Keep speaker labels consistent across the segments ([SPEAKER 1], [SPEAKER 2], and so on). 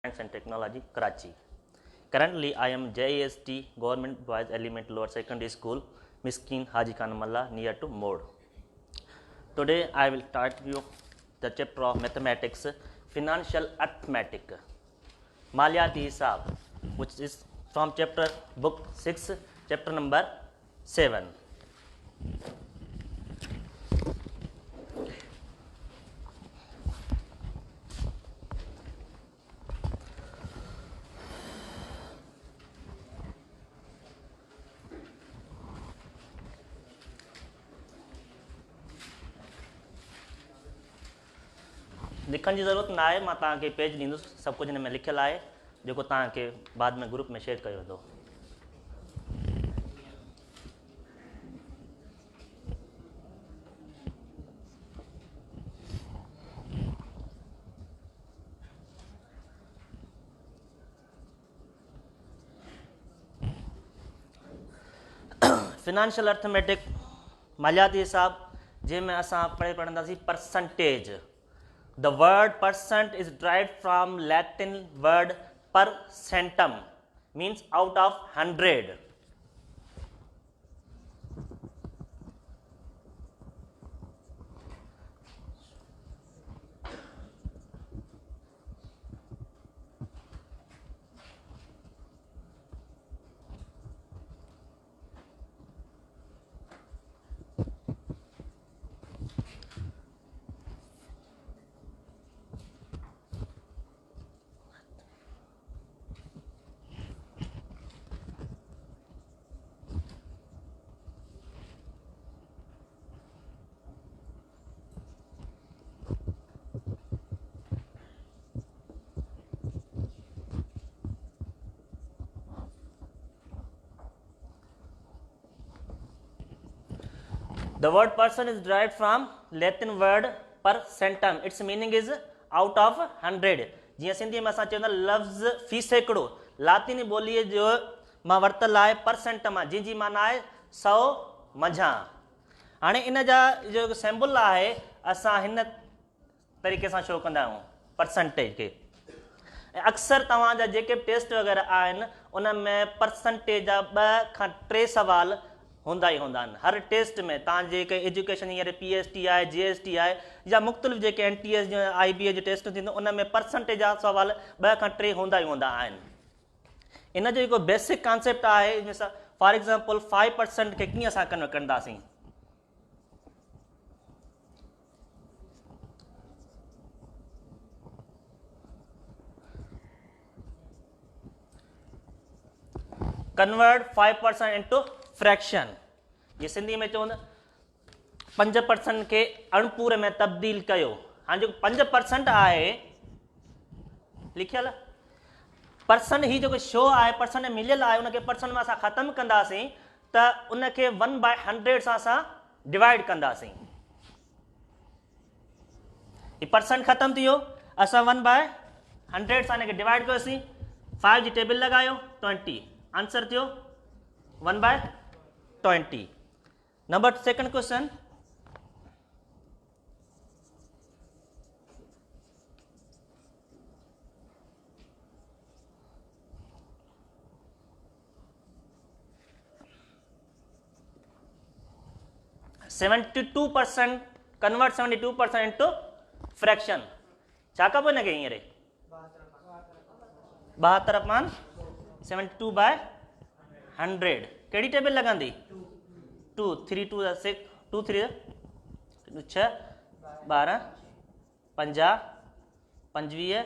[SPEAKER 1] Science and Technology, Karachi. Currently, I am JAST Government Boys Elementary Lower Secondary School, Miskin Haji Khan Malla, near to Mode. Today, I will start you the chapter of mathematics, financial arithmetic, Maliyati Hisab, which is from chapter book 6, chapter number 7. लिखण की ज़रूरत ना आहे, मां तव्हांखे page ॾींदुसि, सभु कुझु हिन में लिखियलु आहे जेको तव्हांखे बाद में ग्रुप में शेयर कयो वेंदो। फिनेंशियल अर्थमेटिक मालियाती हिसाब जंहिंमें असां पढ़ंदासीं percentage. The word percent is derived from Latin word percentum, means out of 100. The word person is derived from Latin word percentum. Its meaning is out of 100. जीअं सिंधी में असां चवंदा लफ़्ज़ फी सैकड़ो, लातीनी ॿोलीअ जो मां वरितल आहे परसेंट मां, जंहिंजी माना आहे 100 मंझां। हाणे इन जा जो सिंबल आहे असां हिन तरीक़े सां शो कंदा आहियूं परसेंटेज खे। अक्सर तव्हांजा जेके टेस्ट वग़ैरह आहिनि उन में परसेंटेज जा 2 खां 3 सवाल हूंदा ई हूंदा आहिनि। हर टेस्ट में तव्हां जेके एजुकेशन हींअर PST आहे, GST आहे या मुख़्तलिफ़ जेके NTS जो IBA जो टेस्ट थींदो उन में परसेंटेज जा सवाल 2 खां 3 हूंदा ई हूंदा आहिनि। इन जो जेको बेसिक कॉन्सेप्ट आहे, जंहिंसां फॉर एग्ज़ाम्पल 5% खे कीअं असां कन्वर्ट कंदासीं। Convert 5% into fraction. ये सिंधी में चवंदा 5% खे अणपूरे में तब्दील कयो। हाणे जेको 5% आहे लिखियल परसेंट, ही जेको शो आहे परसेंट मिलियल आहे उनखे परसेंट में असां ख़तमु कंदासीं त उनखे 1/100 सां असां डिवाइड कंदासीं। ही परसेंट ख़तमु थी वियो, असां 1/100 सां हिनखे डिवाइड कयोसीं। 5 जी टेबल लॻायो 20, आंसर थियो 1/20। Number second question, convert 72% into fraction. छा कबो हिनखे हींअर 72/100 कहिड़ी टेबल लॻंदी? 2 3 2 6 2 3 6 12 50 25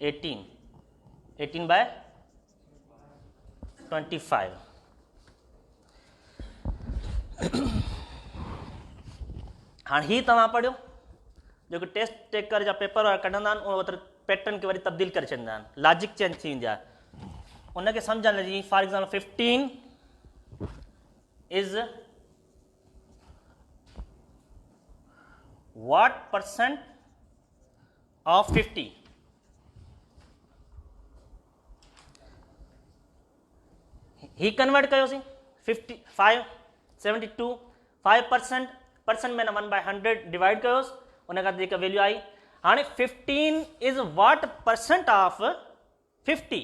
[SPEAKER 1] 18 18/25। हाणे ही तव्हां पढ़ियो जेको टेस्ट टेकर जा पेपर वारा कढंदा आहिनि उहो पैटर्न खे वरी तब्दील करे छॾींदा आहिनि, लॉजिक चेंज थी वेंदी आहे उनखे सम्झण लाइ। For example 15 is what percent of 50? He convert कयोसीं 55 72 5% परसेंट में 1/100 डिवाइड कयोसि, उन खां जेका वैल्यू आई हाणे 15 इज़ वॉट परसेंट ऑफ 50,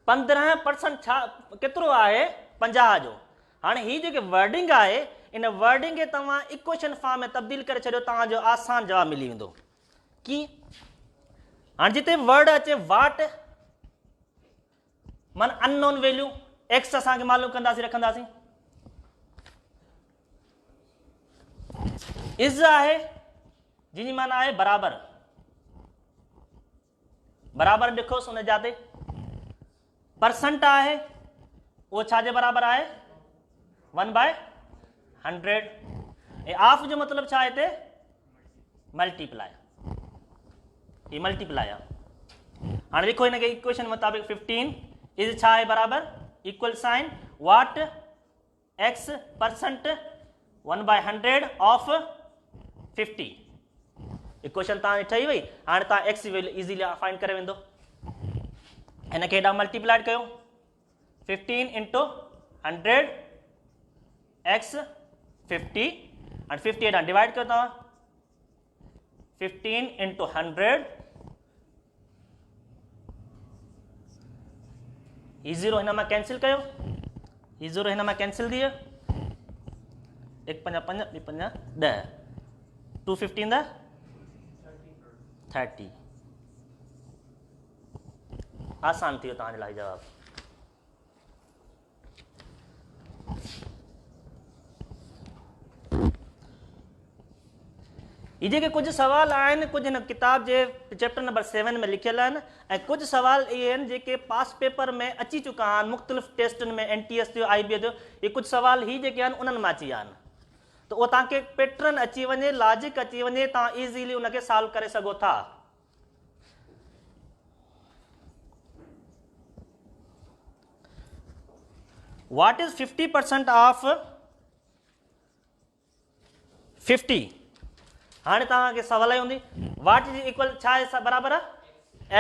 [SPEAKER 1] 15% छा केतिरो आहे 50 जो। हाणे ही जेके वर्डिंग आहे इन वर्डिंग खे तव्हां इक्वेशन फॉर्म में तब्दील करे छॾियो, तव्हांजो आसान जवाबु मिली वेंदो। की हाणे जिते वर्ड अचे वाट मन अननोन वैल्यू एक्स असांखे मालूम कंदासीं रखंदासीं, इज़ आहे जिन माना आहे बराबर, बराबर लिखोसि उन जाते। परसेंट आहे उहो छाजे बराबर आहे 1/100। ऐं ऑफ जो मतिलबु छा आहे हिते मल्टीप्लाई, ये मल्टीप्लाई आहे। हाणे लिखो हिनखे इक्वेशन मुताबिक़ 15 इज़ छा आहे बराबर equal sign what X percent 1/100 of 50। Equation तव्हांजी ठही वई। हाणे तव्हां एक्स जी वैल्यू इज़ीली फाइंड करे वेंदो। हिनखे हेॾां मल्टीप्लाइड कयो 15 इंटू 100 एक्स 50 एंड 50 हेॾां डिवाइड कयो तव्हां 15 इंटू 100, ही ज़ीरो हिन मां कैंसिल कयो, ही ज़ीरो हिन मां कैंसिल थी वियो, 1 5 5 2 5 10, 2 15 30। आसान थी वियो तव्हांजे लाइ जवाबु। ये जेके कुछ सवाल आहिनि कुछ हिन किताब जे चैप्टर नंबर 7 में लिखियल आहिनि, ऐं कुछ सवाल इहे आहिनि जेके पास पेपर में अची चुका आहिनि मुख़्तलिफ़ टेस्टनि में, NTS जो IBA जो। ये कुछ सवाल ही जेके आहिनि उन्हनि मां अची विया आहिनि, त उहो तव्हांखे पैटर्न अची वञे, लॉजिक अची वञे, तव्हां ईज़ीली उनखे सॉल्व करे सघो था। What is 50% of 50? हाणे तव्हांखे सवाल ई हूंदी वाट इज इक्वल छा आहे बराबर आहे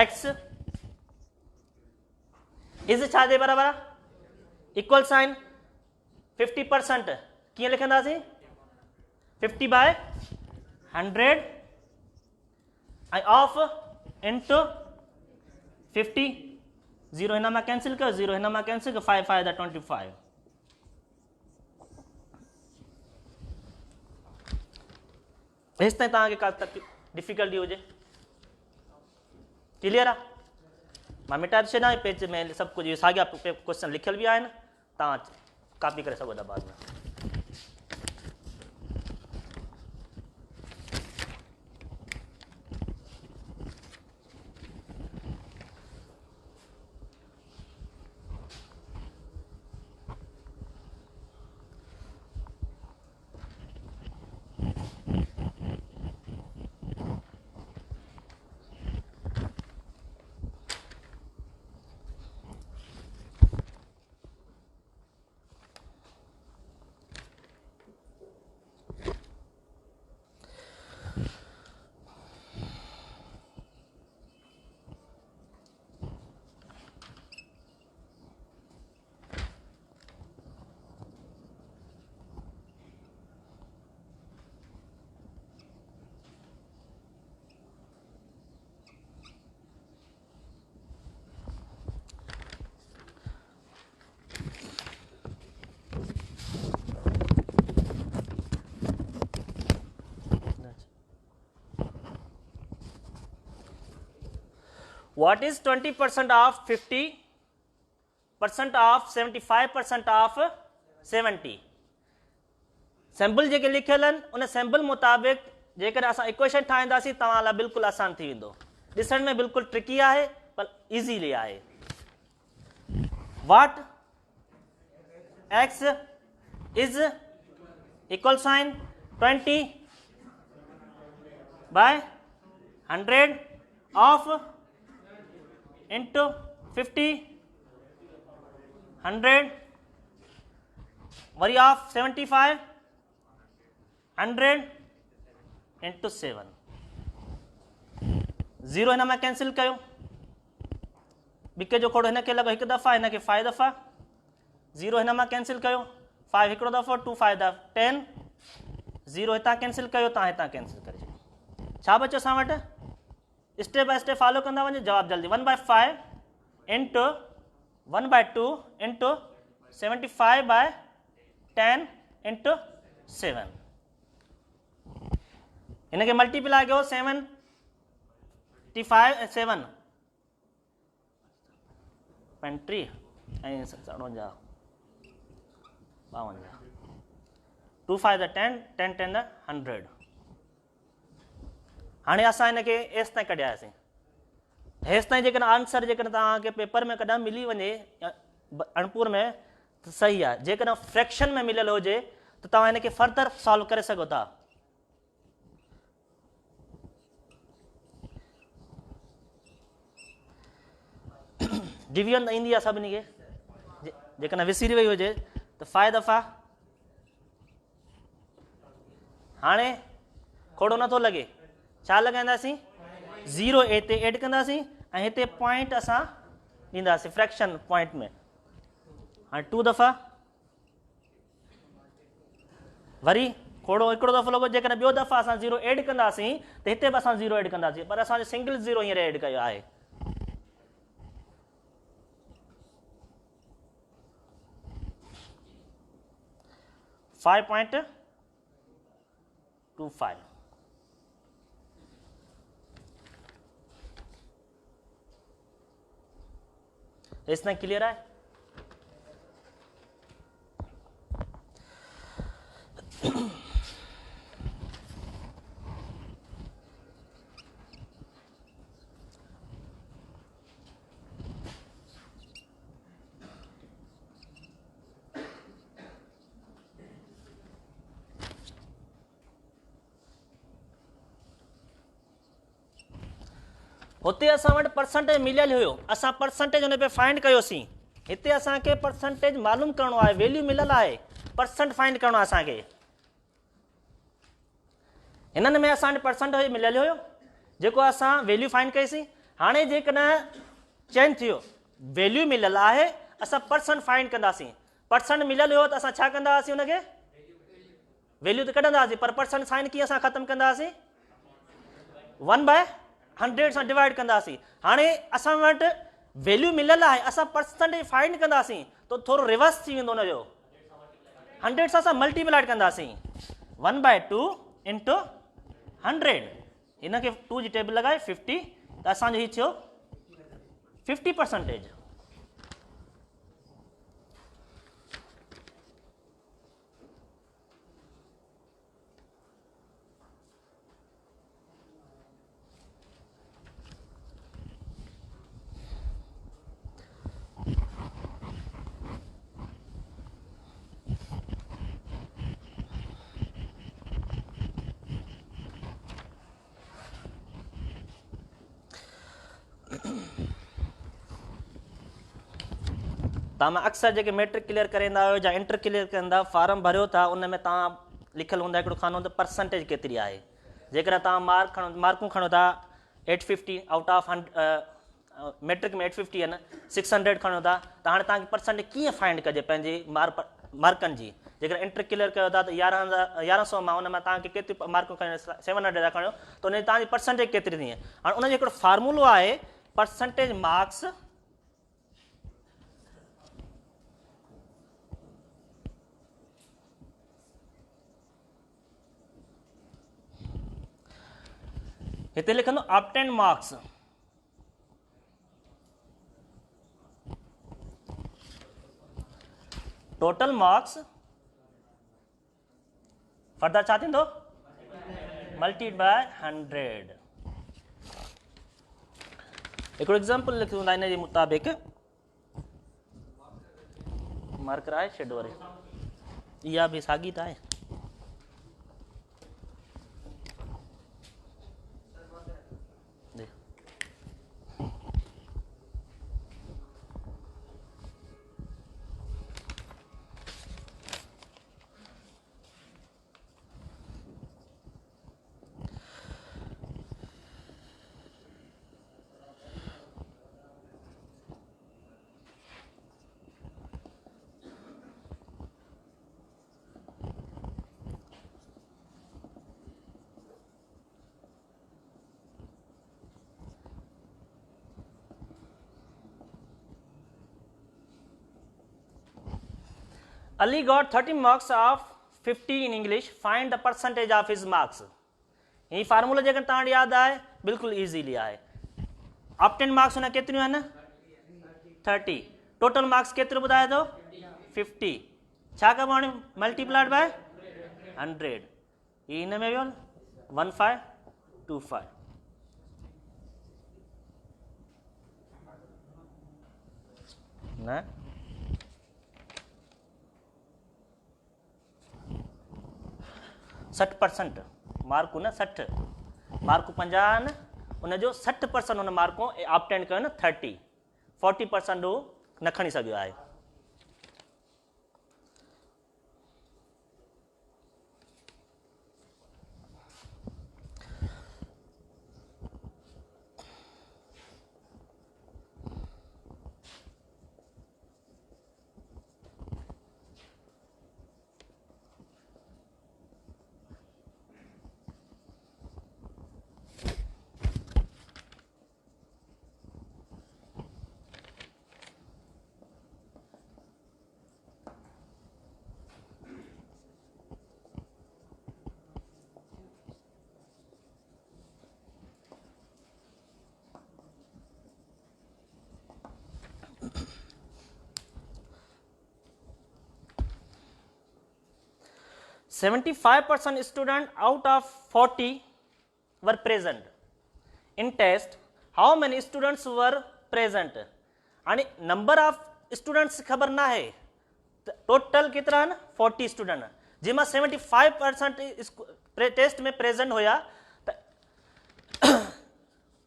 [SPEAKER 1] एक्स, इज़ छाजे बराबर आहे इक्वल साइन 50%, कीअं लिखंदासीं 50/100 ऐं ऑफ इंटू 50, ज़ीरो हिन मां कैंसिल कयो, ज़ीरो हिन मां कैंसिल कयो, 5 5 25। हेसि ताईं तव्हांखे का डिफिकल्टी हुजे क्लियर आहे? मां मिटाए छॾियां, पेज में सभु कुझु साॻिया क्वेश्चन लिखियल बि आहिनि, तव्हां कॉपी करे सघो था बाद में। What is 20% of 50% of 75% of 70? Sample जेके लिखियल आहिनि उन सैम्पल मुताबिक़ जेकर असां इक्वेशन ठाहींदासीं तव्हां लाइ बिल्कुलु आसान थी वेंदो। ॾिसण में बिल्कुलु ट्रिकी आहे पर इज़ीली आहे। What x is equal sign 20/100 of into 50 100 वरी ऑफ 75 100 इंटू 7, ज़ीरो हिन में कैंसिल कयो, बिके जो खोड़ो हिनखे लॻो हिकु दफ़ा, हिनखे 5 दफ़ा, ज़ीरो हिन में कैंसिल कयो, 5 हिकिड़ो दफ़ो, 2 5 10, ज़ीरो हितां कैंसिल कयो, तव्हां हितां कैंसिल करे छॾियो। छा बचो असां वटि स्टेप बाय स्टेप फॉलो कंदा वञो जवाब जल्दी 1/5 इंटू 1/2 इंटू 75/10 इंटू 7 इनके मल्टीप्लाई कयो 7 पंटीह ऐं 52 2 5 10 10 10 100 हाणे असां हिनखे हेसि ताईं कढियासीं हेसि ताईं जेकॾहिं आंसर जेकॾहिं तव्हांखे पेपर में कॾहिं मिली वञे अणपुर में त सही आहे जेकॾहिं फ्रैक्शन में मिलियल हुजे त तव्हां हिनखे फर्दर सॉल्व करे सघो था डिवीजन त ईंदी आहे सभिनी खे जेकॾहिं विसिरी वई हुजे त 5 दफ़ा हाणे खोड़ो नथो लॻे छा लॻाईंदासीं 0 हिते एड कंदासीं ऐं हिते पॉइंट असां ॾींदासीं फ्रैक्शन पॉइंट में हाणे 2 दफ़ा वरी खोड़ो हिकिड़ो दफ़ो लॻो जेकॾहिं ॿियो दफ़ा असां 0 एड कंदासीं त हिते बि असां 0 एड कंदासीं पर असांजो सिंगल 0 हींअर एड कयो आहे .25 इस तरह क्लियर है हुते असां वटि परसेंटेज मिलियल हुयो असां परसेंटेज हुन पे फाइंड कयोसीं हिते असांखे परसेंटेज मालूम करणो आहे वैल्यू मिलियल आहे परसेंट फाइंड करणो आहे असांखे हिननि में असांखे परसेंटेज मिलियल हुयो जेको असां वैल्यू फाइंड कईसीं हाणे जेकॾहिं चेंज थियो वैल्यू मिलियल आहे असां परसेंट फाइंड कंदासीं परसेंट मिलियल हुयो त असां छा कंदा हुआसीं हुनखे वैल्यू त कढंदा हुआसीं पर परसेंट साइन कीअं असां ख़तमु कंदा हुआसीं 1/100 सां डिवाइड कंदासीं हाणे असां वटि वैल्यू मिलियल आहे असां परसेंटेज फाइंड कंदासीं त थोरो रिवर्स थी वेंदो हुनजो 100 सां असां मल्टीप्लाइड कंदासीं 1/2 इंटू 100 हिनखे 2 जी टेबल लॻाए 50 त असांजो हीउ थियो 50%. तव्हां अक्सर जेके मैट्रिक क्लियर कराईंदा आहियो या इंटर क्लियर कंदा फार्म भरियो था उन में तव्हां लिखियलु हूंदा हिकिड़ो खानो त परसेंटेज केतिरी आहे जेकॾहिं तव्हां मार्कूं खणो था 850 आउट ऑफ मैट्रिक में 850 आहिनि 600 खणो था त हाणे तव्हांखे परसेंटेज कीअं फाइंड कजे पंहिंजे मार्कनि जी जेकॾहिं इंटर क्लियर कयो था त 1100 मां उन में तव्हांखे केतिरी मार्कूं खणियूं 700 था खणियो त उन जी तव्हांजी परसेंटेज केतिरी थी हाणे उनजो हिकिड़ो फार्मूलो आहे परसेंटेज मार्क्स हिते लिखंदो obtain marks total marks further छा थींदो मल्टी बाय 100 हिकिड़ो एग्जाम्पल लिखूं था हिन जे मुताबिक़ मार्कर आहे शेड वारी इहा बि साॻी त आहे Ali got 30 marks of 50 in English. Find the percentage of his marks. ये फार्मूला जेकर तव्हां यादि आहे बिल्कुलु ईज़ीली आहे. ऑप्टेन मार्क्स हुन केतिरियूं आहिनि 30. टोटल मार्क्स केतिरो ॿुधाए थो 50. छा कबो हाणे मल्टीप्लाइड बाय 100. ही हिन में वियो 1525. न 60% मार्कूं न 60 मार्कूं 50 आहिनि उनजो 60% हुन मार्कूं ऑप्टेन कयो न 30. 40% हू न खणी सघियो आहे. %75 student out of 40 were present in test. How many students were present? आणि नंबर ऑफ स्टूडेंट्स ख़बर ना है. टोटल केतिरा आहिनि 40 स्टूडेंट जंहिंमां 75% टेस्ट में प्रेजेंट हुया त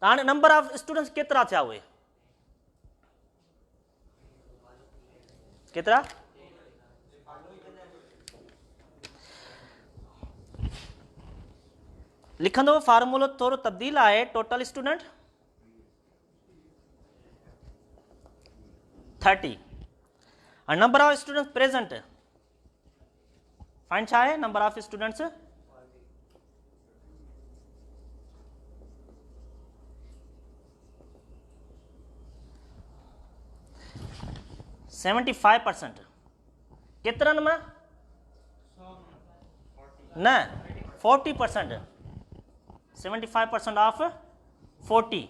[SPEAKER 1] हाणे नंबर ऑफ स्टूडेंट्स केतिरा थिया उहे केतिरा लिखंदो फार्मूलो थोरो तब्दील आहे. Total student 30 and number of students present. Find छा है number of students 75% केतिरनि में न 40%. 75% ऑफ 40.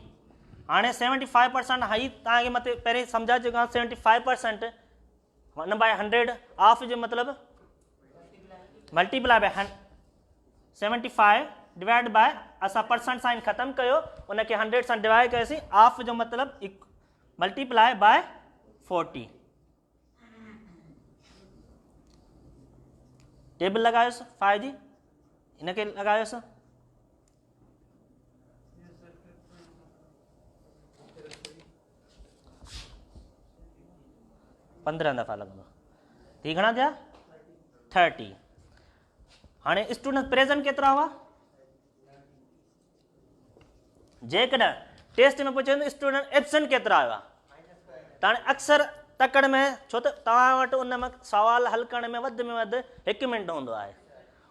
[SPEAKER 1] हाणे 75% हाई तव्हांखे मथे पहिरीं सम्झाए चुका 75% 1/100 ऑफ जो मतिलबु मल्टीप्लाई बाय 75 डिवाइड बाय असां परसेंट साइन ख़तमु कयो उनखे 100 सां डिवाइड कयोसीं. ऑफ जो मतिलबु मल्टीप्लाई बाय 40. टेबल लॻायोसि फाइ जी हिनखे लॻायोसि 15 दफ़ा लॻंदो. ही घणा थिया 30. हाणे स्टूडेंट प्रेजेंट केतिरा हुआ जेकॾहिं टेस्ट में पुछे स्टूडेंट एब्सेंट केतिरा हुआ त हाणे अक्सर तकड़ में छो त तव्हां वटि उन में सवाल हल करण में वधि 1 मिनट हूंदो आहे.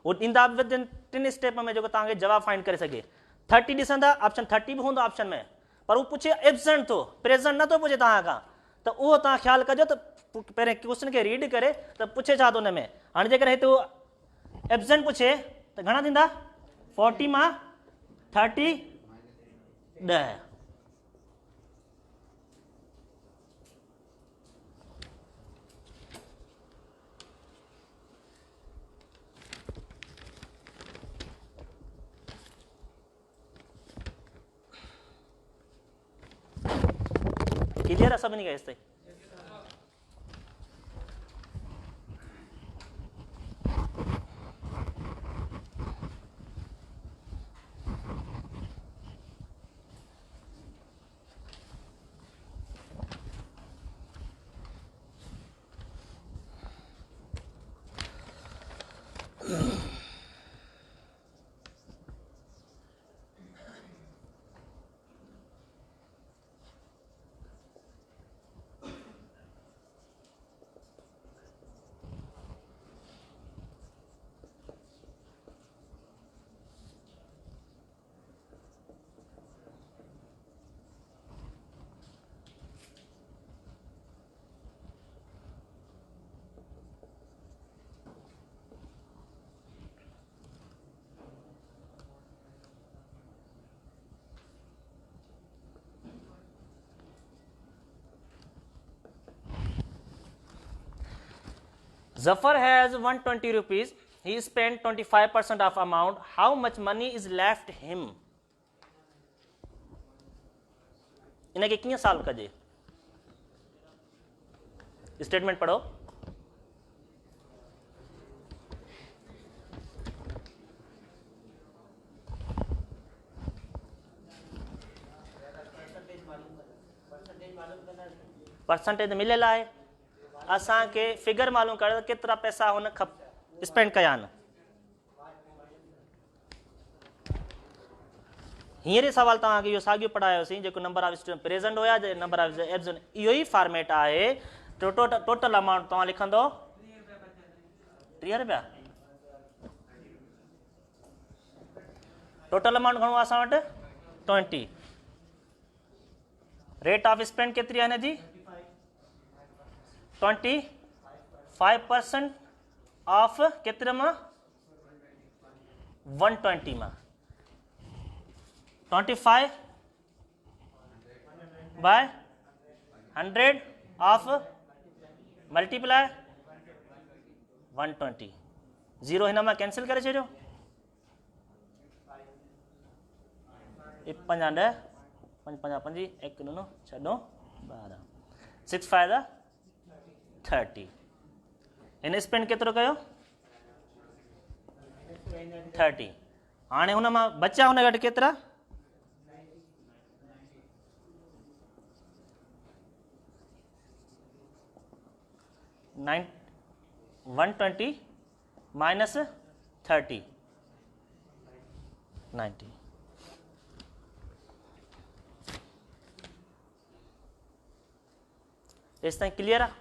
[SPEAKER 1] उहो ॾींदा विदिन 3 स्टेप में जेको तव्हांखे जवाबु फाइंड करे सघे. 30 ॾिसंदा ऑप्शन 30 बि हूंदो ऑप्शन में पर उहो पुछे एब्सेंट थो प्रेजेंट नथो पुछे तव्हां खां त उहो तव्हां ख़्यालु कजो त पहिरें क्वेश्चन खे रीड करे त पुछे छा थो हुन में. हाणे जेकर हिते उहो एब्सेंट पुछे त घणा थींदा 40 मां 30 10. क्लियर है सभिनी खे हेसिताईं. Zafar has 120 rupees. He spent 25% of amount. How much money is left him? इनके कितने साल का जे स्टेटमेंट पढ़ो. परसेंटेज मिलियल आहे. असांखे फिगर मालूम कर केतिरा पैसा हुन स्पेंड कया आहिनि. हींअर ई सवाल तव्हांखे इहो साॻियो पढ़ायोसीं जेको नंबर ऑफ स्टूडेंट प्रेज़ेंट हुया नंबर ऑफ एब्सेंट. इहो ई फॉर्मेट आहे. टोटल अमाउंट तव्हां लिखंदो 30 रुपया. टोटल अमाउंट घणो आहे असां वटि 20. रेट ऑफ स्पेंड केतिरी आहे हिन जी 25% ऑफ केतिरे मां 120 मां 25 बाय 100 ऑफ मल्टीप्लाई 120. 0 हिन मां कैंसिल करे छॾियो. 5 ॾह 5 5 5 1 9 6 9 12 6 5 30. हिन स्पेंड केतिरो कयो 30. हाणे हुन मां बचा हुन वटि केतिरा 120 माइनस 30 90. इस ताईं क्लियर आहे.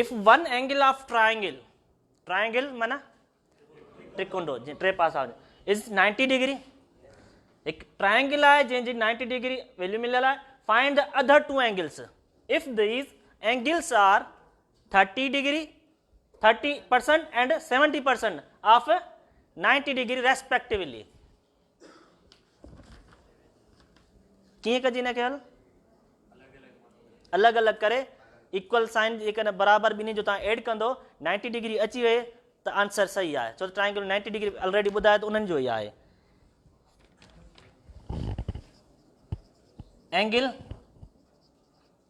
[SPEAKER 1] If one angle of triangle माना त्रिकोणो टे पासा is 90 degree. एक ट्रायंगल आहे जंहिंजी 90 degree वैल्यू मिलियल आहे. Find the other two angles. If these angles are 30 degree, 30% and 70% of 90 degree respectively. कीअं कजे हिनखे हल अलॻि अलॻि करे इक्वल साइन जेकॾहिं बराबरि ॿिन्ही जो तव्हां एड कंदो 90 डिग्री अची वई त आंसर सही आहे. छो त ट्रायंगल 90 डिग्री ऑलरेडी ॿुधायो त उन्हनि जो ई आहे. एंगल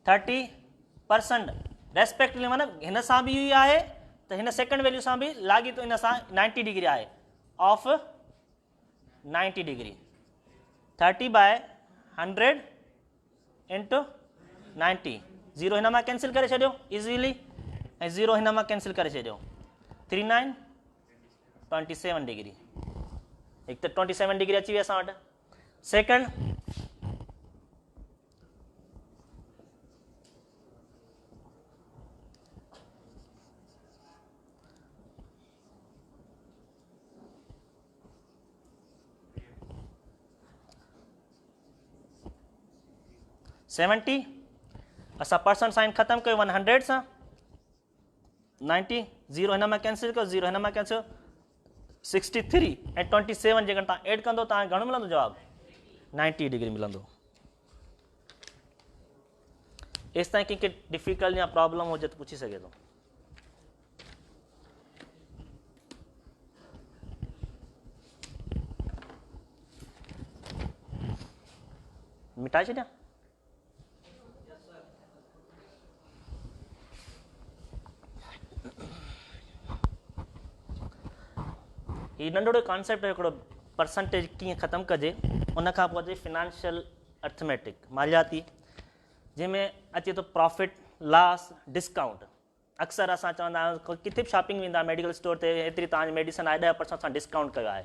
[SPEAKER 1] 30% रेस्पेक्टिवली माना हिन सां बि इहो ई आहे त हिन सेकेंड वैल्यू सां बि लाॻी थो हिन सां 90 डिग्री आहे ऑफ 90 डिग्री 30 बाय 100 इंटू 90. 0 हिन मां कैंसिल करे छॾियो इज़ीली ऐं 0 हिन मां कैंसिल करे छॾियो 39 27 डिग्री. हिकु त 27 डिग्री अची वई असां वटि. सेकेंड सेवेंटी असां परसेंट साइन ख़तमु कयो 100 सां 90 0 हिन मां कैंसिल कयो 0 हिन मां कैंसिल 63 ऐं 27 जेकॾहिं तव्हां एड कंदो तव्हांखे घणो मिलंदो जवाबु 90 डिग्री मिलंदो. एसि ताईं कंहिंखे डिफिकल्ट या प्रॉब्लम हुजे त पुछी सघे थो. मिटाए छॾियां? ही नंढड़ो कॉन्सेप्ट हिकिड़ो परसेंटेज कीअं ख़तमु कजे, उन खां पोइ अचे फिनेंशियल अर्थमेटिक मालियाती, जंहिंमें अचे थो प्रॉफिट लॉस डिस्काउंट। अक्सर असां चवंदा आहियूं किथे बि शॉपिंग वेंदा मेडिकल स्टोर ते, एतिरी तव्हांजी मेडिसिन आहे 10% असां डिस्काउंट कयो आहे,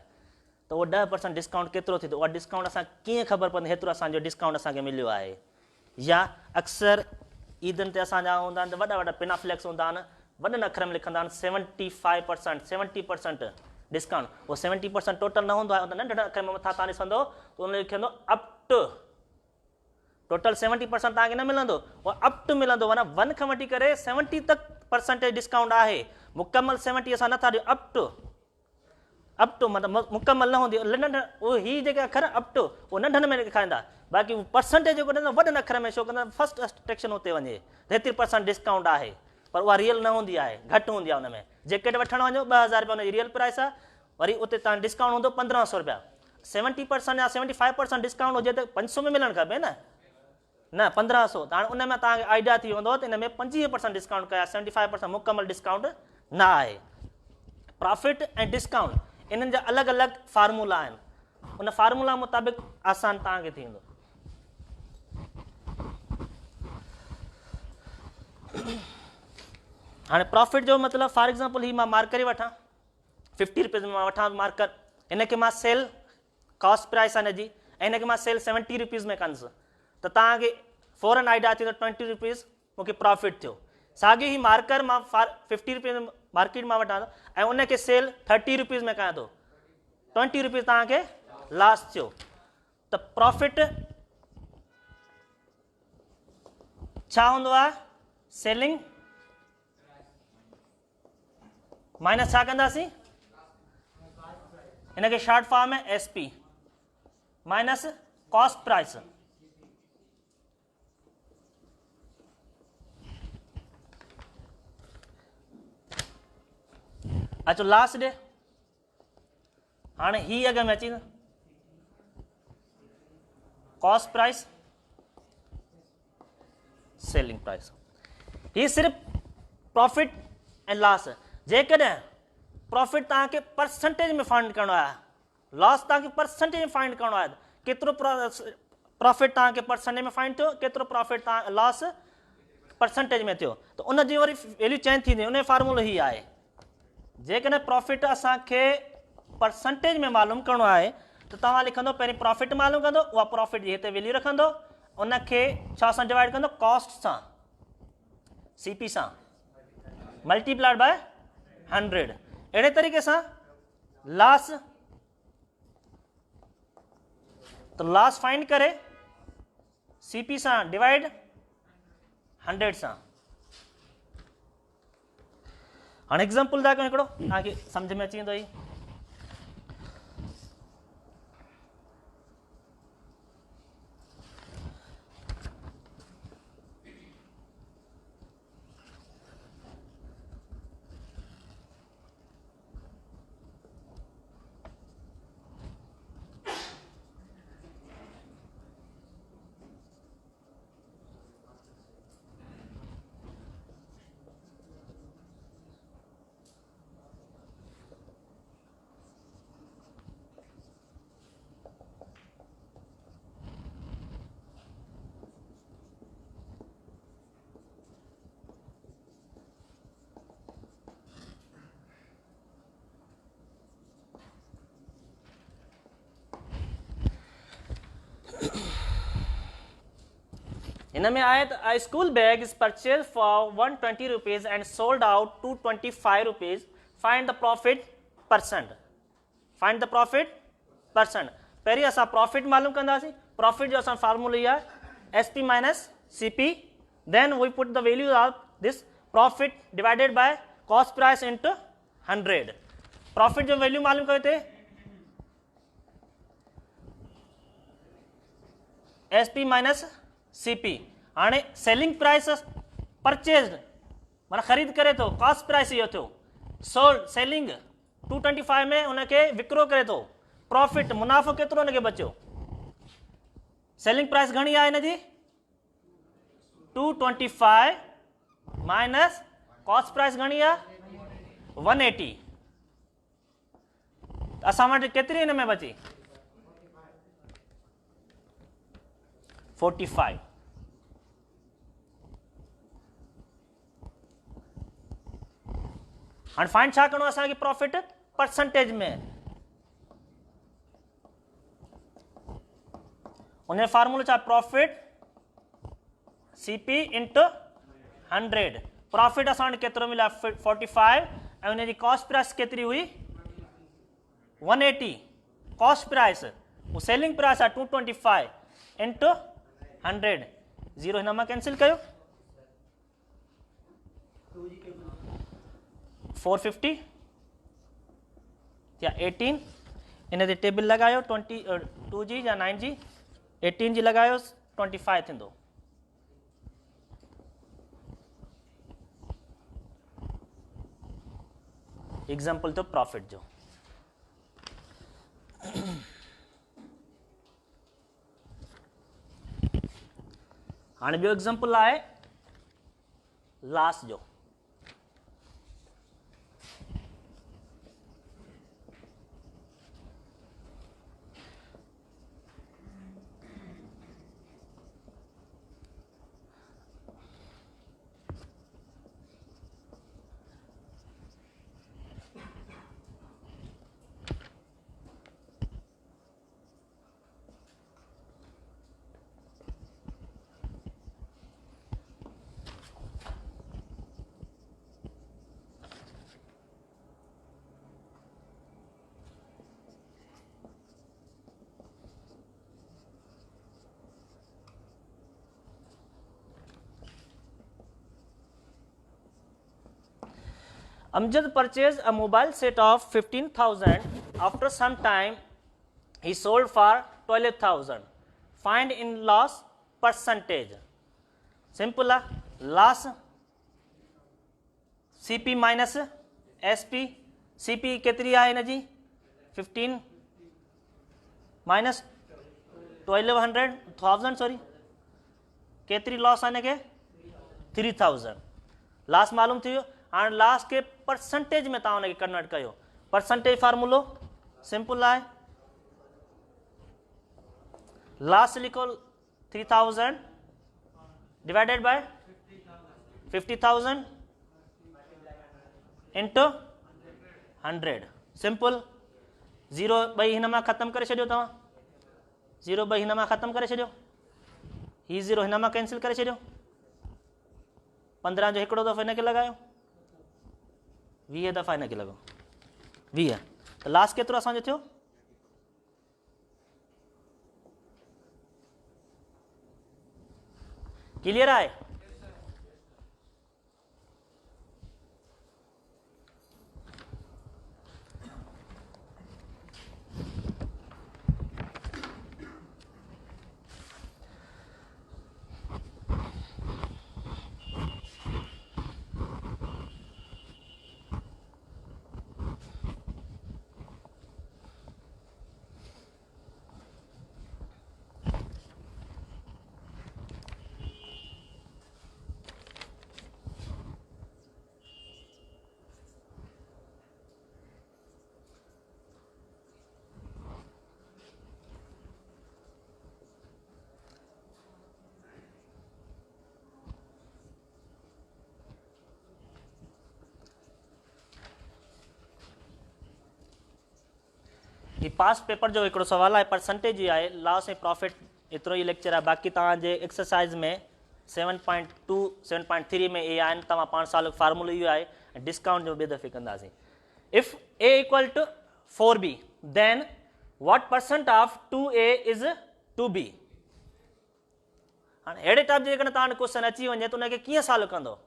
[SPEAKER 1] त उहो 10% डिस्काउंट केतिरो थी, उहा डिस्काउंट असां कीअं ख़बर पवंदी हेतिरो असांजो डिस्काउंट असांखे मिलियो आहे। या अक्सर ईदनि ते असांजा हूंदा आहिनि त वॾा वॾा पिनाफ्लेक्स हूंदा आहिनि, वॾनि अखर में लिखंदा आहिनि 75%, 70% डिस्काउंट। उहो 70% टोटल न हूंदो आहे, उन नंढड़े अखर में मथां तव्हां ॾिसंदो त उन लिखंदो अप टू, टोटल 70% तव्हांखे न मिलंदो, उहो अप टू मिलंदो, माना 1 खां वठी करे 70 तक परसेंटेज डिस्काउंट आहे। मुकमल 70 असां नथा ॾियूं, अप टू मतिलबु मुकमल न हूंदी, उहो ही जेके अखर अप टू उहो नंढनि में ॾेखारींदा, बाक़ी परसेंटेज जेको ॾींदा वॾनि अखर में शो कंदा, फर्स्ट सेक्शन उते वञे 33% डिस्काउंट आहे, पर उहा रियल न हूंदी आहे, घटि हूंदी आहे। हुन में जैकेट वठणु वञो 2000 रुपया हुनजी रियल प्राइस आहे, वरी उते तव्हां डिस्काउंट हूंदो 1500 रुपया। 70% या 75% डिस्काउंट हुजे त 500 में मिलणु खपे न 1500। त हाणे उन में तव्हांखे आइडिया थी वेंदो त हिन में 25% डिस्काउंट कया, 75% मुकमल डिस्काउंट न आहे। प्रॉफिट ऐं डिस्काउंट इन्हनि जा अलॻि अलॻि फार्मूला आहिनि, उन फार्मूला मुताबिक़ आसान तव्हांखे थी वेंदो। हाणे प्रॉफिट जो मतिलबु फॉर एग्ज़ाम्पल ही मां मार्कर ई वठां, 50 रुपीज़ में मां वठां मार्कर, इनखे मां सेल कॉस्ट प्राइस आहे हिनजी, ऐं हिनखे मां सेल 70 रुपीज़ में कंदुसि, त तव्हांखे फौरन आइडिया थी त 20 रुपीज़ मूंखे प्रॉफिट थियो। साॻी ही मार्कर मां 50 रुपीज़ मार्केट मां वठां ऐं उनखे सेल 30 रुपीज़ में कयां थो, 20 रुपीज़ तव्हांखे लॉस थियो। त प्रॉफिट छा हूंदो आहे? सेलिंग माइनस छा कंदासीं? हिनखे शॉर्ट फॉर्म में SP माइनस कॉस्ट प्राइस। अचो लास्ट डे, हाणे ही अॻ में अची कॉस्ट प्राइस सेलिंग प्राइस, ही सिर्फ़ प्रॉफिट ऐं लॉस। जेकॾहिं प्रॉफिट तव्हांखे परसेंटेज में फाइंड करणो आहे, लॉस तव्हांखे परसेंटेज में फाइंड करणो आहे, केतिरो प्रॉफिट तव्हांखे परसेंटेज में फाइंड थियो, केतिरो प्रॉफिट तव्हां लॉस परसेंटेज में थियो, त उनजी वरी वैल्यू चेंज थींदी। उन जो फार्मूलो ही आहे, जेकॾहिं प्रॉफिट असांखे परसेंटेज में मालूम करणो आहे त तव्हां लिखंदो पहिरीं प्रॉफिट मालूम कंदो, उहा प्रॉफिट जी हिते वैल्यू रखंदो, उनखे छा सां डिवाइड कंदो? कॉस्ट सां, CP सां मल्टीप्लाइड बाय 100। अहिड़े तरीक़े सां लॉस, तो लॉस फाइंड करे CP सां डिवाइड 100 सां। हाणे एग्जाम्पल था कयूं हिकिड़ो, तव्हांखे सम्झ में अची वेंदो। ही इनमें आए तो a school bag is purchased for 120 rupees and sold out 225 rupees. Find the profit percent. Find the profit percent. पहिरीं असां प्रॉफिट मालूम कंदासीं. प्रॉफिट जो असां फार्मूला इहा आहे SP minus CP. Then we put the value of this profit divided by cost price into 100. Profit जो value मालूम कयो थे SP minus CP. हाणे सेलिंग प्राइस परचेज माना ख़रीद करे थो, कॉस्ट प्राइस इहो थियो, सोल्ड सेलिंग 225 में उनखे विकिरो करे थो, प्रॉफिट मुनाफ़ो केतिरो उनखे बचियो सेलिंग प्राइस घणी आहे हिन जी 225 माइनस कॉस्ट प्राइस घणी आहे 180। असां वटि केतिरी हिन में बची 45। हाणे फाइंड छा करिणो असांखे प्रॉफिट परसेंटेज में। उन फार्मूलो छा प्रॉफिट सीपी इंटू 100। प्रॉफिट असां वटि केतिरो मिलिया 45 ऐं उन जी कॉस्ट प्राइस केतिरी हुई 180। कॉस्ट प्राइस वो सेलिंग प्राइस आहे 225 इंटू 100। जीरो हिन मां कैंसिल कयो 450 या 18 इन ते टेबल लगायो 2 जी या 9 जी 18 जी लगायो 25 थींदो। एग्जाम्पल तो प्रॉफिट जो हाणे ॿियो एग्जाम्पल आहे लास्ट जो। Amjad purchased a mobile set of 15,000. After some time, he sold for 12,000. Find in loss percentage. Simple. Loss CP minus SP. CP कितनी है ना जी 15 minus 1200 सॉरी केतरी लॉस आने के 3000 लास्ट मालूम थी। हाँ लास्ट के परसेंटेज में तव्हां हुनखे कन्वर्ट कयो। परसेंटेज फार्मूलो सिंपल है लास्ट लिखो 3000 divided by 50,000 into 100 simple. Zero बई हिन मां ख़त्म करे छॾियो तव्हां जीरो बई हिन मां ख़त्म करे छॾियो ही जीरो हिन मां कैंसिल करे छॾियो 15 जो हिकिड़ो दफ़ो हिनखे लॻायो 20 दफ़ा हिनखे लॻो 20 त लास्ट केतिरो असांजो थियो क्लियर आहे। ही पास पेपर जो हिकिड़ो सवाल आहे परसेंटेज जी आहे लॉस ऐं प्रॉफिट एतिरो ई लेक्चर आहे। बाक़ी तव्हांजे एक्सरसाइज़ में 7.2 7.3 में ए आहिनि तव्हां पाण साल फार्मूलो इहो आहे ऐं डिस्काउंट जो ॿिए दफ़े कंदासीं। If A equal to 4b then what percent of 2a is 2b। हाणे अहिड़े टाइप जे जेकॾहिं तव्हां क्वेश्चन अची वञे त उनखे कीअं सॉल्व कंदो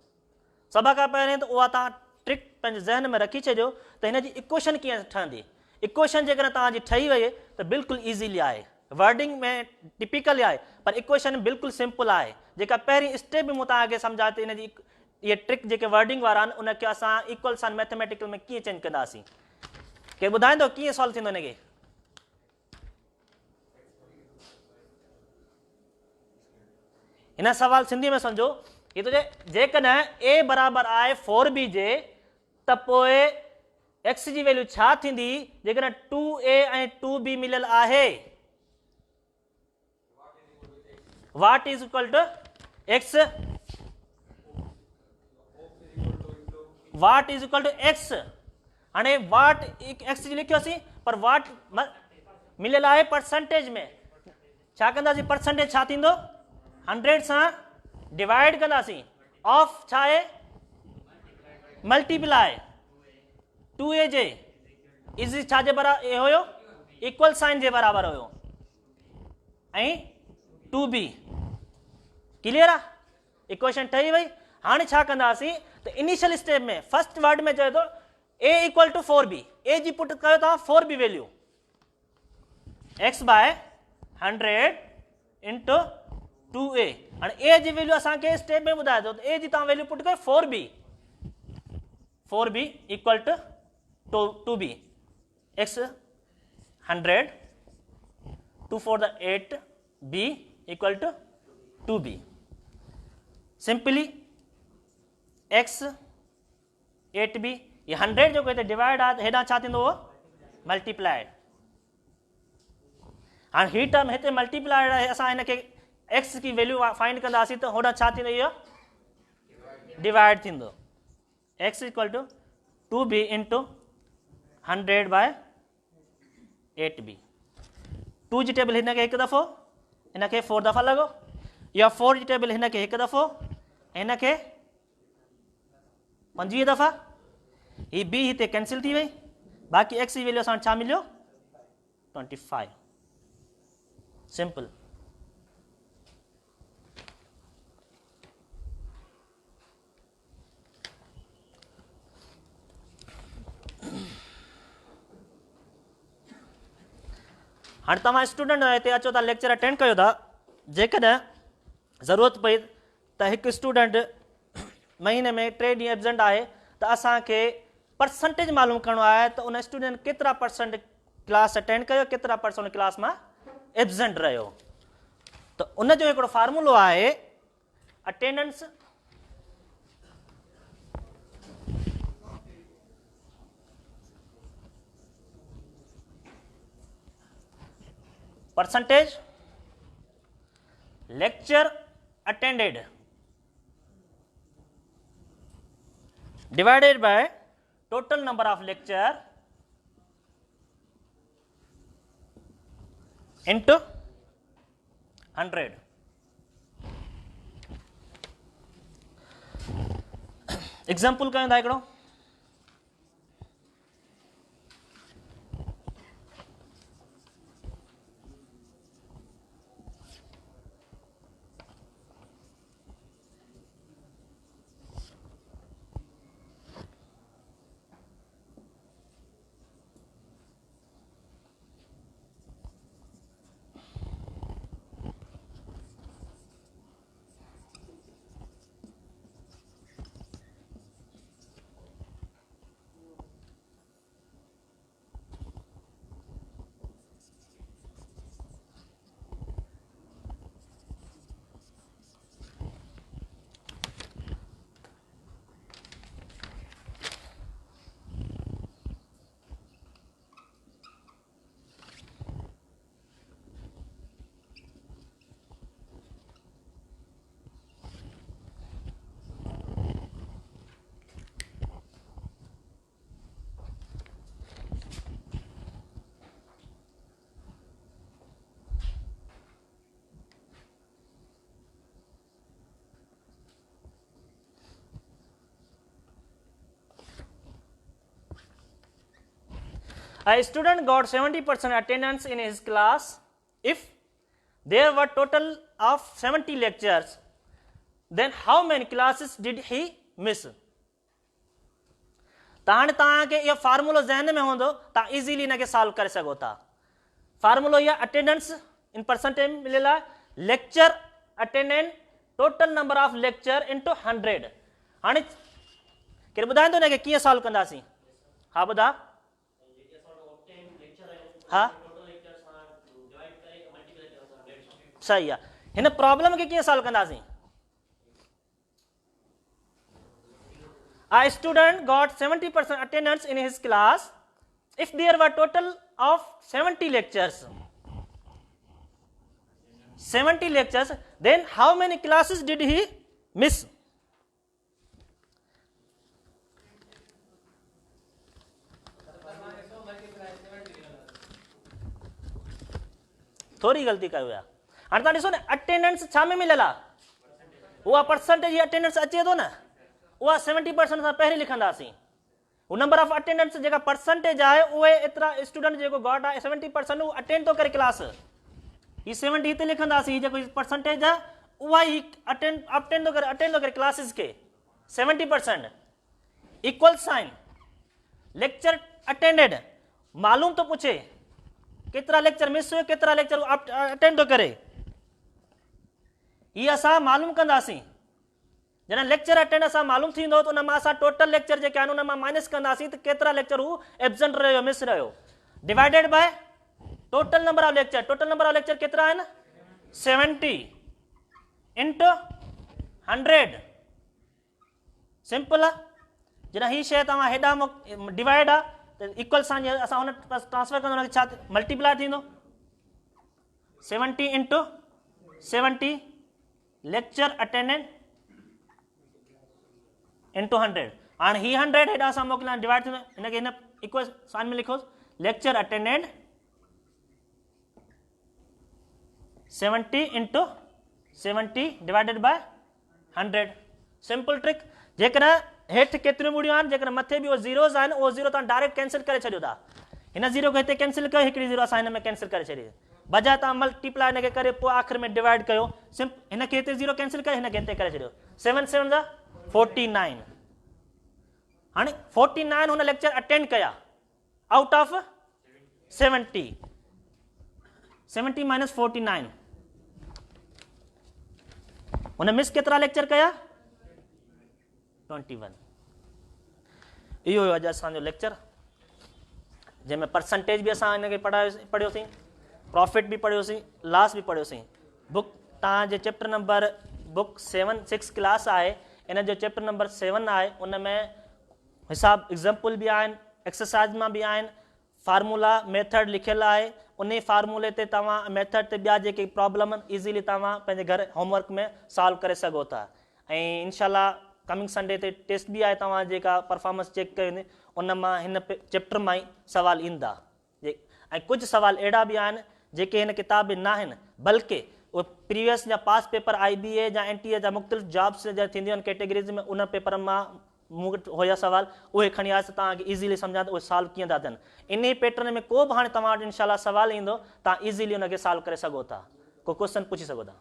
[SPEAKER 1] सभ खां पहिरियों त उहा तव्हां ट्रिक पंहिंजे ज़हन में रखी छॾियो त हिन जी इक्वेशन कीअं ठहंदी। इक्वेशन जेकॾहिं तव्हांजी ठही वई त बिल्कुलु ईज़ीली आहे वर्डिंग में टिपिकल आहे पर इक्वेशन बिल्कुलु सिंपल आहे। जेका पहिरीं स्टेप बि मूं तव्हांखे सम्झाए थी हिन जी इहे ट्रिक जेके वर्डिंग वारा आहिनि उनखे असां इक्वल सां मैथमेटिकल में कीअं चेंज कंदासीं। केरु ॿुधाईंदो कीअं सॉल्व थींदो हिनखे इन सवाल सिंधी में समझो ये तो जेकॾहिं ए बराबर आहे 4b जे त पोइ x जी वैल्यू छा थींदी जेकॾहिं 2a ऐं 2b मिलियल आहे what is equal to x what is equal to x हाणे वाट x जी लिखियोसीं पर वाट मिलियल आहे परसेंटेज में छा कंदासीं परसेंटेज छा थींदो 100 सां डिवाइड कंदासीं ऑफ छा आहे मल्टीप्लाई 2a जे इज़ छा जे बराबर ये हुयो इक्वल साइन जे बराबर हुयो ऐं 2b क्लियर आहे इक्वेशन ठही वई हाणे छा कंदासीं त इनिशियल स्टेप में फर्स्ट वर्ड में चए थो a equal to 4b a जी पुट कयो तव्हां 4b value x bye 100 into 2a हाणे a जी वैल्यू असांखे स्टेप में ॿुधाए थो त a जी तव्हां वैल्यू पुट कयो 4b equal to 2b x 100 2 4 the 8 b equal to 2b simply x 8b ये 100 जो कहते डिवाइड आहे हेॾां छा थींदो मल्टीप्लाइड हाणे ही टर्म हिते मल्टीप्लाइड आहे असां हिनखे x की वैल्यू फाइंड कंदासीं त होॾां छा थींदो इहो डिवाइड थींदो x equal to 2b into 100 by 8b 2 जी टेबल हिनखे हिकु दफ़ो हिनखे 4 दफ़ा लॻो या 4 जी टेबल हिनखे हिकु दफ़ो हिनखे 25 दफ़ा ही b हिते कैंसिल थी वई बाक़ी x जी वैल्यू असां छा मिलियो 25 सिंपल हाणे तव्हां स्टूडेंट हिते अचो था लेक्चर अटेंड कयो था जेकॾहिं ज़रूरत पई त हिकु स्टूडेंट महीने में 3 ॾींहं एब्सेंट आहे त असांखे परसेंटेज मालूम करिणो आहे त उन स्टूडेंट केतिरा परसेंट क्लास अटेंड कयो केतिरा परसेंट क्लास मां एब्सेंट रहियो त उनजो हिकिड़ो फार्मूलो आहे attendance percentage lecture attended divided by total number of lecture into 100 example कयूं था हिकिड़ो A student got 70% attendance in his class if there were total of 70 lectures. Then how many classes did he miss? ताने ताके ये formula ज़हन में होंदो ता easily इनके सॉल्व कर सको था फार्मूला या अटेंडेंस इन परसेंटेज मिलेला lecture attendance total number of lecture into 100 हाने के बुधाइंदो ने के कीअं सॉल्व कंदासी हा बुधा हाँ सही है हिन प्रॉब्लम खे कीअं सॉल्व कंदासीं? A student got 70% attendance in his class. If there were total of 70 lectures, then how many classes did he miss? थोड़ी गलती कयो आहे। हाणे तव्हां ॾिसो न अटेंडेंस छा में मिलियल आहे, उहा परसेंटेज जी अटेंडेंस अचे थो न, उहा 70% सां पहिरीं लिखंदासीं। हू नंबर ऑफ अटेंडेंस जेका परसेंटेज आहे उहे एतिरा स्टूडेंट जेको गॉट आहे 70% उहो अटेंड थो करे क्लास, ही 70 हिते लिखंदासीं। जेको परसेंटेज आहे उहा ही अटेंड थो करे क्लासिस खे 70%। इक्वल साइन लेक्चर अटेंडेड, मालूम तो पूछे केतिरा लेक्चर मिस हुए, केतिरा लेक्चर अटेंड थो करे, ही असां मालूम कंदासीं। जॾहिं लेक्चर अटेंड असां मालूम थींदो त उन मां असां टोटल लेक्चर जेके आहिनि उन मां माइनस कंदासीं त केतिरा लेक्चर हू एब्सेंट रहियो, मिस रहियो, divided by total number of lecture. Total number of lecture केतिरा आहिनि? 70 इंटू 100। सिंपल आहे। जॾहिं ही शइ तव्हां हेॾा डिवाइड आहे त इक्वल सां असां हुन ट्रांसफर कंदो हुनखे छा मल्टीप्लाए थींदो, 70 इंटू 70 लेक्चर अटेंडेड इंटू 100। हाणे ही 100 हेॾा असां मोकिलिया डिवाइड थींदो, हिनखे हिन इक्वल साइन में लिखोसि, lecture attended 70 into 70 divided by 100। Simple trick. जेकॾहिं हेठि केतिरियूं ॿुड़ियूं आहिनि, जेकॾहिं मथे बि उहो ज़ीरोज़ आहिनि, उहो ज़ीरो तव्हां डायरेक्ट कैंसिल करे छॾियो था। हिन ज़ीरो खे हिते कैंसिल कयो, हिकिड़ी ज़ीरो असां हिन में कैंसिल करे छॾी, बजाए तव्हां मल्टीप्लाए हिनखे करे पोइ आख़िर में डिवाइड कयो। हिनखे हिते ज़ीरो कैंसिल कयो, हिनखे हिते करे छॾियो, 7 7 जा 49। हाणे 49 हुन लेक्चर अटेंड कया आउट ऑफ 70, 70 माइनस 49, हुन मिस केतिरा लेक्चर कया? 21। इहो अॼु असांजो लेक्चर, जंहिंमें परसेंटेज बि असां हिनखे पढ़ियोसीं, प्रॉफिट बि पढ़ियोसीं, लॉस बि पढ़ियोसीं। बुक तव्हांजे चैप्टर नंबर बुक 6 क्लास आहे, इन जो चैप्टर नंबर 7 आहे। उन में हिसाब एग्जाम्पल बि आहिनि, एक्सरसाइज मां बि आहिनि, फार्मूला मेथड लिखियलु आहे। उन फार्मूले ते तव्हां मेथड ते ॿिया जेके प्रॉब्लम आहिनि ईज़ीली तव्हां पंहिंजे घर होमवर्क में सॉल्व करे सघो था। ऐं इनशाला कमिंग संडे ते टेस्ट बि आहे, तव्हां जेका परफॉर्मेंस चेक कयो वेंदी उन मां हिन चैप्टर मां ई सुवाल ईंदा। ऐं कुझु सुवाल अहिड़ा बि आहिनि जेके हिन किताब में न आहिनि, बल्कि उहे प्रीवियस या पास पेपर IBA या NTA जा मुख़्तलिफ़ जॉब्स जा थींदियूं आहिनि कैटेगरीज़ में, उन पेपर मां मूं वटि हुया सुवाल, उहे खणी आयुसि तव्हांखे ईज़ीली सम्झा त उहे सॉल्व कीअं था थियनि। इन ई पैटर्न में को बि हाणे तव्हां वटि इनशाला सुवाल ईंदो, तव्हां ईज़ीली हुनखे सॉल्व करे सघो था, को क्वेश्चन पुछी सघो था।